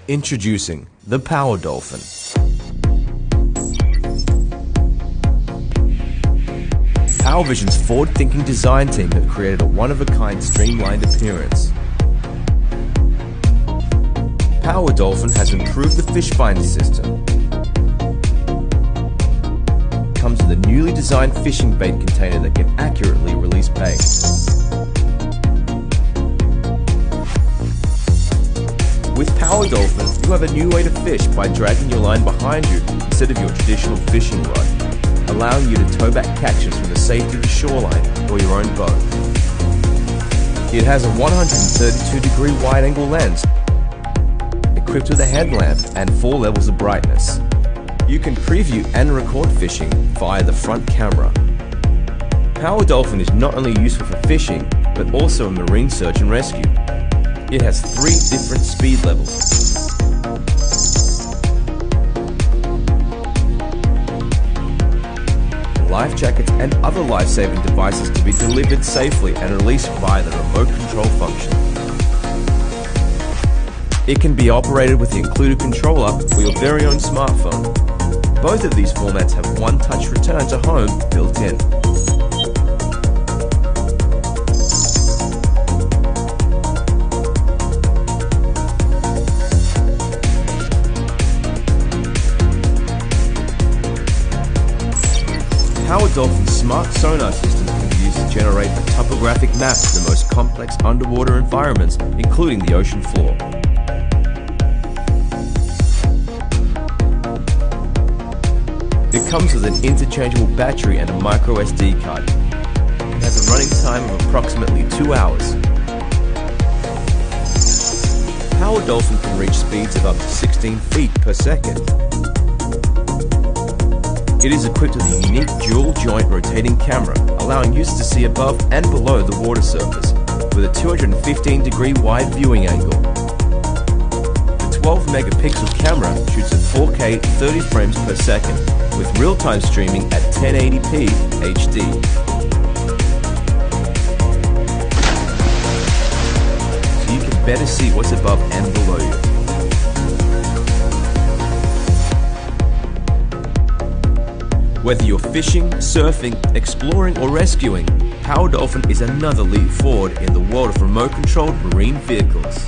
Introducing the Power Dolphin. PowerVision's forward-thinking design team have created a one-of-a-kind streamlined appearance. Power Dolphin has improved the fish finder system. Comes with a newly designed fishing bait container that can accurately release bait. With Power Dolphin, you have a new way to fish by dragging your line behind you instead of your traditional fishing rod, allowing you to tow back catches from the safety of the shoreline or your own boat. It has a 132-degree wide-angle lens, equipped with a headlamp and 4 levels of brightness. You can preview and record fishing via the front camera. Power Dolphin is not only useful for fishing, but also in marine search and rescue. It has 3 different speed levels. Life jackets and other life-saving devices to be delivered safely and released via the remote control function. It can be operated with the included controller for your very own smartphone. Both of these formats have one-touch return to home built in. Power Dolphin's smart sonar system can be used to generate a topographic map of the most complex underwater environments, including the ocean floor. It comes with an interchangeable battery and a micro SD card. It has a running time of approximately 2 hours. Power Dolphin can reach speeds of up to 16 feet per second. It is equipped with a unique dual-joint rotating camera, allowing users to see above and below the water surface, with a 215-degree wide viewing angle. The 12-megapixel camera shoots at 4K 30 frames per second, with real-time streaming at 1080p HD. So you can better see what's above and below you. Whether you're fishing, surfing, exploring or rescuing, Power Dolphin is another leap forward in the world of remote-controlled marine vehicles.